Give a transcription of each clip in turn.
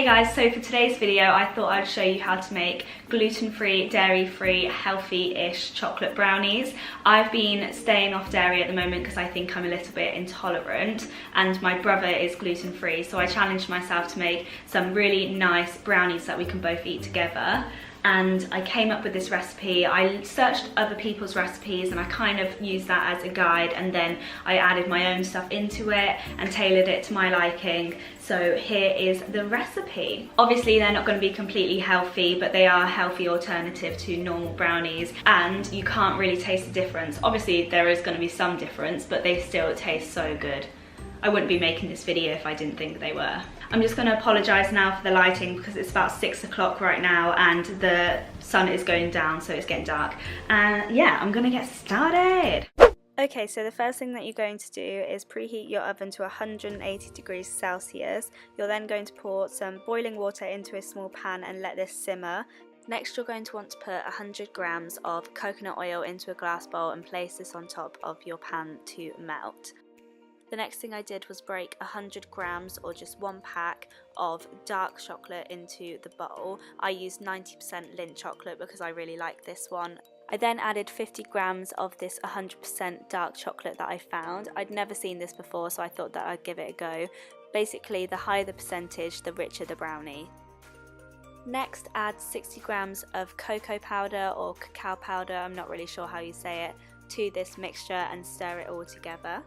Hey guys, so for today's video I thought I'd show you how to make gluten-free, dairy-free, healthy-ish chocolate brownies. I've been staying off dairy at the moment because I think I'm a little bit intolerant, and my brother is gluten-free, so I challenged myself to make some really nice brownies that we can both eat together. And I came up with this recipe. I searched other people's recipes and I kind of used that as a guide, and then I added my own stuff into it and tailored it to my liking. So here is the recipe. Obviously they're not going to be completely healthy, but they are a healthy alternative to normal brownies, and you can't really taste the difference. Obviously there is going to be some difference, but they still taste so good. I wouldn't be making this video if I didn't think they were. I'm just going to apologise now for the lighting because it's about 6 o'clock right now and the sun is going down, so it's getting dark. And yeah, I'm going to get started. Okay, so the first thing that you're going to do is preheat your oven to 180 degrees Celsius. You're then going to pour some boiling water into a small pan and let this simmer. Next, you're going to want to put 100 grams of coconut oil into a glass bowl and place this on top of your pan to melt. The next thing I did was break 100 grams, or just one pack, of dark chocolate into the bowl. I used 90% Lindt chocolate because I really like this one. I then added 50 grams of this 100% dark chocolate that I found. I'd never seen this before, so I thought that I'd give it a go. Basically, the higher the percentage, the richer the brownie. Next, add 60 grams of cocoa powder or cacao powder, I'm not really sure how you say it, to this mixture and stir it all together.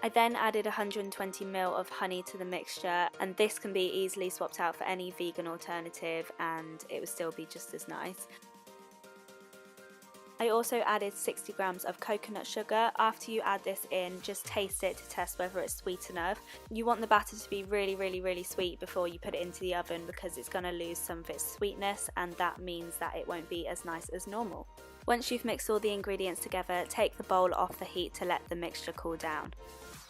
I then added 120 ml of honey to the mixture, and this can be easily swapped out for any vegan alternative and it would still be just as nice. I also added 60 grams of coconut sugar. After you add this in, just taste it to test whether it's sweet enough. You want the batter to be really sweet before you put it into the oven because it's going to lose some of its sweetness, and that means that it won't be as nice as normal. Once you've mixed all the ingredients together, take the bowl off the heat to let the mixture cool down.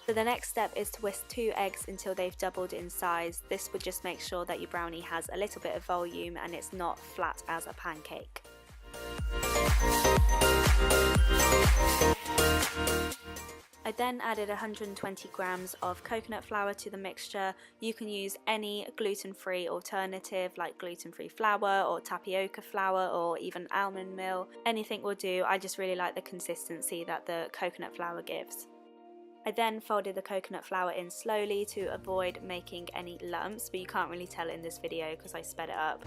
So the next step is to whisk 2 eggs until they've doubled in size. This would just make sure that your brownie has a little bit of volume and it's not flat as a pancake. I then added 120 grams of coconut flour to the mixture. You can use any gluten-free alternative like gluten-free flour or tapioca flour or even almond meal. Anything will do. I just really like the consistency that the coconut flour gives. I then folded the coconut flour in slowly to avoid making any lumps, but you can't really tell in this video because I sped it up.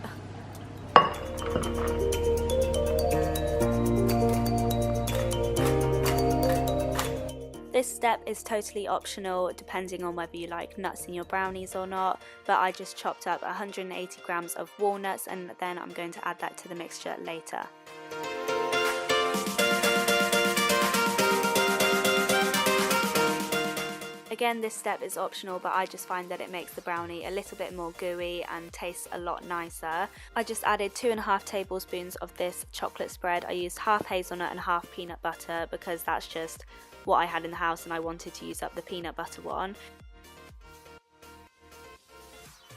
This step is totally optional depending on whether you like nuts in your brownies or not, but I just chopped up 180 grams of walnuts and then I'm going to add that to the mixture later. Again, this step is optional, but I just find that it makes the brownie a little bit more gooey and tastes a lot nicer. I just added 2.5 tablespoons of this chocolate spread. I used half hazelnut and half peanut butter because that's just what I had in the house and I wanted to use up the peanut butter one.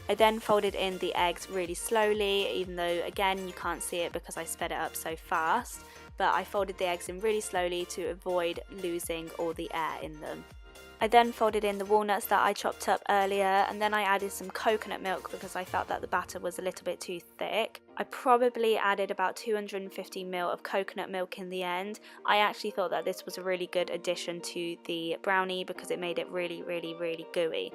I then folded in the eggs really slowly, even though again you can't see it because I sped it up so fast, but I folded the eggs in really slowly to avoid losing all the air in them. I then folded in the walnuts that I chopped up earlier, and then I added some coconut milk because I felt that the batter was a little bit too thick. I probably added about 250 ml of coconut milk in the end. I actually thought that this was a really good addition to the brownie because it made it really gooey.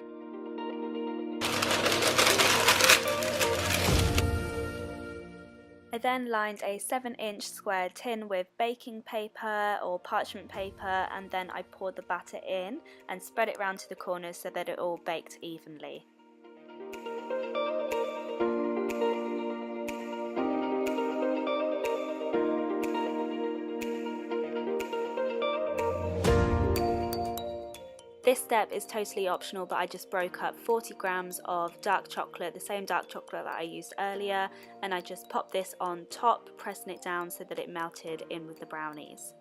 I then lined a 7-inch square tin with baking paper or parchment paper, and then I poured the batter in and spread it round to the corners so that it all baked evenly. This step is totally optional, but I just broke up 40 grams of dark chocolate, the same dark chocolate that I used earlier, and I just popped this on top, pressing it down so that it melted in with the brownies.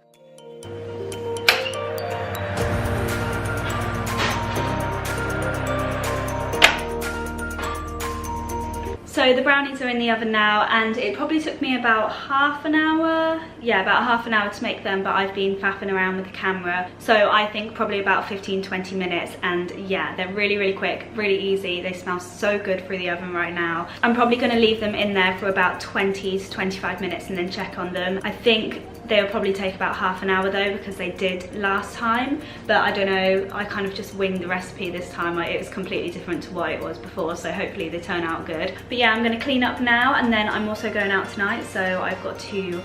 So the brownies are in the oven now, and it probably took me about half an hour, yeah, about half an hour to make them, but I've been faffing around with the camera, so I think probably about 15-20 minutes. And yeah, they're really quick, really easy. They smell so good through the oven right now. I'm probably going to leave them in there for about 20 to 25 minutes and then check on them. I think they'll probably take about half an hour though, because they did last time, but I don't know, I kind of just winged the recipe this time. It was completely different to what it was before, so hopefully they turn out good. But yeah, I'm going to clean up now, and then I'm also going out tonight, so I've got to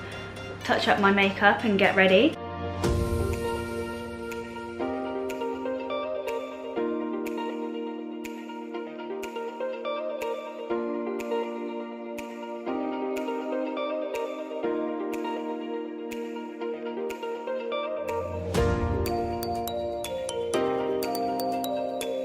touch up my makeup and get ready.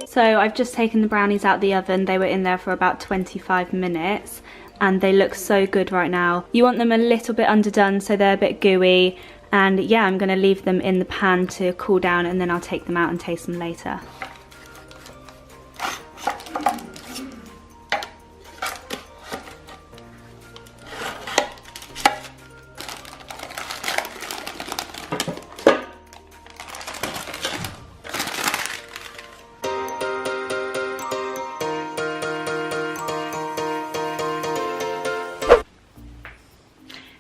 So I've just taken the brownies out the oven. They were in there for about 25 minutes and they look so good right now. You want them a little bit underdone so they're a bit gooey, and yeah, I'm going to leave them in the pan to cool down and then I'll take them out and taste them later.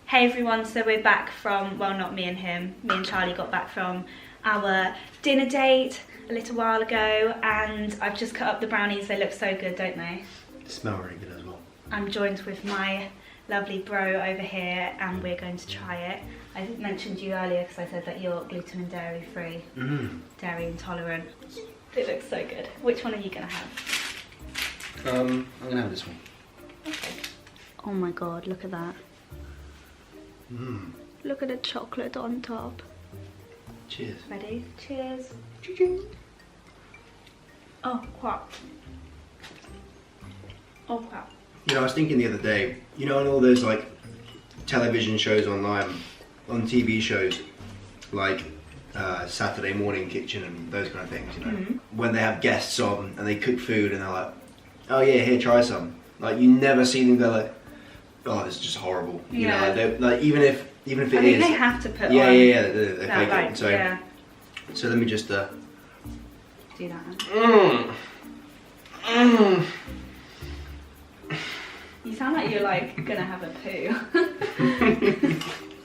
Hey everyone, so we're back from, well, not me and him, me and Charlie got back from our dinner date a little while ago, and I've just cut up the brownies. They look so good, don't they? They smell really good as well. I'm joined with my lovely bro over here and we're going to try it. I mentioned you earlier because I said that you're gluten and dairy free, dairy intolerant. It looks so good. Which one are you going to have? I'm going to have this one. Okay. Oh my god, look at that. Look at the chocolate on top. Cheers. Ready? Cheers. Choo-choo. Oh crap. Oh crap. You know, I was thinking the other day, you know, on all those like television shows online, on TV shows, like Saturday Morning Kitchen and those kind of things, you know, when they have guests on and they cook food and they're like, oh yeah, here, try some. Like, you never see them go like, oh, this is just horrible. You know, like even if it is. I think they have to put on. Yeah, they fake like, it. So, yeah. So let me just do that. You sound like you're like gonna have a poo.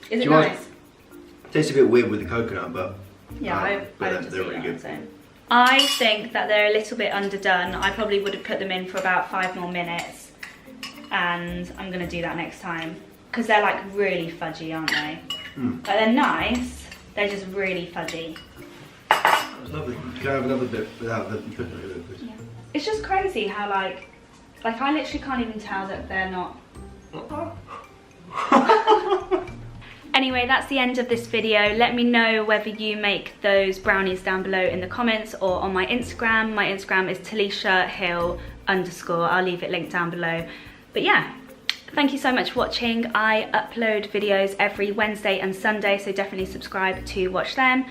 Is it nice? Tastes a bit weird with the coconut, but yeah, they're really good. I think that they're a little bit underdone. I probably would have put them in for about 5 more minutes, and I'm gonna do that next time because they're like really fudgy, aren't they? But they're nice. They're just really fudgy. That was lovely. Can I have another bit without the coconut, please? Yeah. It's just crazy how like I literally can't even tell that they're not. Anyway, that's the end of this video. Let me know whether you make those brownies down below in the comments or on my Instagram. My Instagram is TalishaHill_. I'll leave it linked down below. But yeah, thank you so much for watching. I upload videos every Wednesday and Sunday, so definitely subscribe to watch them.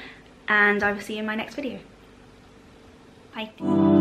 And I will see you in my next video. Bye.